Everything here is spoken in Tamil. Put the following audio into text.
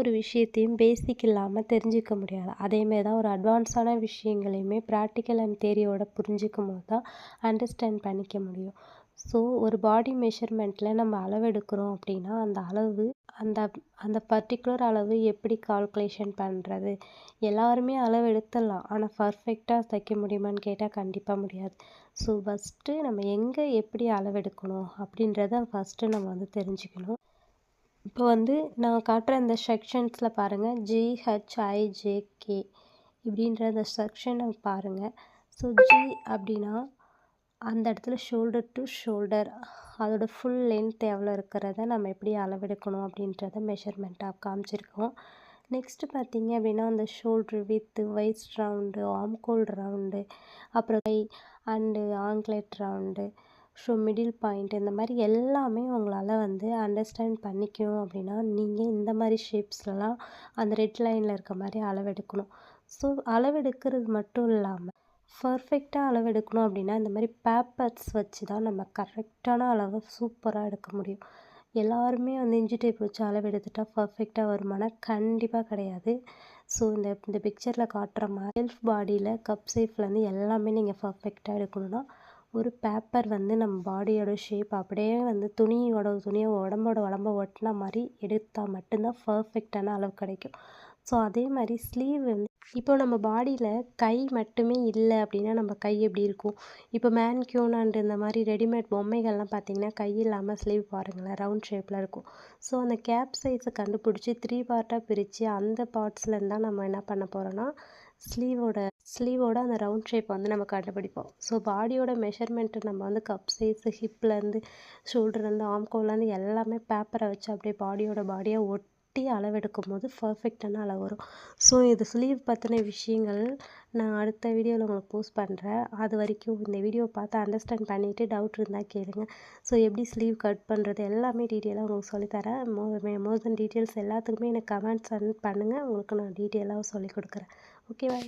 ஒரு விஷயத்தையும் பேசிக் இல்லாமல் தெரிஞ்சிக்க முடியாது. அதேமாரி தான் ஒரு அட்வான்ஸான விஷயங்களையுமே ப்ராக்டிக்கல் அண்ட் தியரியோட புரிஞ்சிக்கும் போது தான் அண்டர்ஸ்டாண்ட் பண்ணிக்க முடியும். ஸோ ஒரு பாடி மெஷர்மெண்ட்டில் நம்ம அளவெடுக்கிறோம் அப்படின்னா அந்த அளவு அந்த அந்த பர்ட்டிகுலர் அளவு எப்படி கால்குலேஷன் பண்ணுறது? எல்லாருமே அளவு எடுத்துடலாம். ஆனால் பர்ஃபெக்டாக தைக்க முடியுமான்னு கேட்டால் கண்டிப்பாக முடியாது. ஸோ ஃபஸ்ட்டு நம்ம எங்கே எப்படி அளவெடுக்கணும் அப்படின்றத ஃபஸ்ட்டு நம்ம வந்து தெரிஞ்சுக்கணும். இப்போ வந்து நான் காட்டுற இந்த செக்ஷன்ஸில் பாருங்கள் ஜிஹெச்ஐஜேகே இப்படின்ற அந்த செக்ஷனை பாருங்கள். ஸோ ஜி அப்படின்னா அந்த இடத்துல ஷோல்டர் டு ஷோல்டர் அதோட ஃபுல் லென்த் எவ்வளோ இருக்கிறத நம்ம எப்படி அளவெடுக்கணும் அப்படின்றத மெஷர்மெண்ட்டாக காமிச்சிருக்கோம். நெக்ஸ்ட்டு பார்த்தீங்க அப்படின்னா அந்த ஷோல்ட்ரு வித்து வைஸ்ட் ரவுண்டு ஆம்கோல் ரவுண்டு அப்புறம் கை and ankle round so middle point இந்த மாதிரி எல்லாமே உங்களால் வந்து அண்டர்ஸ்டாண்ட் பண்ணிக்கணும் அப்படின்னா நீங்கள் இந்த மாதிரி ஷேப்ஸ்லலாம் அந்த ரெட் லைனில் இருக்க மாதிரி அளவெடுக்கணும். ஸோ அளவெடுக்கிறது மட்டும் இல்லாமல் பர்ஃபெக்டாக அளவெடுக்கணும் அப்படின்னா இந்த மாதிரி பேப்பர்ஸ் வச்சு தான் நம்ம கரெக்டான அளவை சூப்பராக எடுக்க முடியும். எல்லாருமே வந்து இன்ச்சி டேப் வச்சு அளவெடுத்துட்டா பர்ஃபெக்டாக வருமானா கண்டிப்பாக கிடையாது. ஸோ இந்த இந்த பிக்சரில் காட்டுற மாதிரி செல்ஃப் பாடியில் கப் ஷேப்லேருந்து எல்லாமே நீங்கள் பர்ஃபெக்டாக எடுக்கணும்னா ஒரு பேப்பர் வந்து நம்ம பாடியோட ஷேப் அப்படியே வந்து துணியை உடம்போட உடம்ப ஒட்டின மாதிரி எடுத்தால் மட்டும்தான் பர்ஃபெக்டான அளவு கிடைக்கும். ஸோ அதே மாதிரி ஸ்லீவ் வந்து இப்போ நம்ம பாடியில் கை மட்டுமே இல்லை அப்படின்னா நம்ம கை எப்படி இருக்கும்? இப்போ மேன்க்யூன் அண்ட் இந்த மாதிரி ரெடிமேட் பொம்மைகள்லாம் பார்த்தீங்கன்னா கை இல்லாமல் ஸ்லீவ் பாருங்களேன் ரவுண்ட் ஷேப்பில் இருக்கும். ஸோ அந்த கேப் சைஸை கண்டுபிடிச்சி 3 பார்ட்டாக பிரித்து அந்த பார்ட்ஸ்லேருந்து தான் நம்ம என்ன பண்ண போகிறோன்னா ஸ்லீவோட அந்த ரவுண்ட் ஷேப் வந்து நம்ம கண்டுபிடிப்போம். ஸோ பாடியோட மெஷர்மெண்ட்டு நம்ம வந்து கப் சைஸு ஹிப்லேருந்து ஷோல்டர்லேருந்து ஆம்கோல்லேருந்து எல்லாமே பேப்பரை வச்சு அப்படியே பாடியை ஒட்டி அளவெடுக்கும் போது பர்ஃபெக்டான அளவு வரும். ஸோ இது ஸ்லீவ் பற்றின விஷயங்கள் நான் அடுத்த வீடியோவில் உங்களுக்கு போஸ்ட் பண்ணுறேன். அது வரைக்கும் இந்த வீடியோவை பார்த்து அண்டர்ஸ்டாண்ட் பண்ணிவிட்டு டவுட் இருந்தால் கேளுங்க. ஸோ எப்படி ஸ்லீவ் கட் பண்ணுறது எல்லாமே டீட்டெயிலாக உங்களுக்கு சொல்லித்தரேன். மோர் தென் டீட்டெயில்ஸ் எல்லாத்துக்குமே எனக்கு கமெண்ட்ஸ் பண்ணுங்கள். உங்களுக்கு நான் டீட்டெயிலாக சொல்லிக் கொடுக்குறேன். ஓகேவா?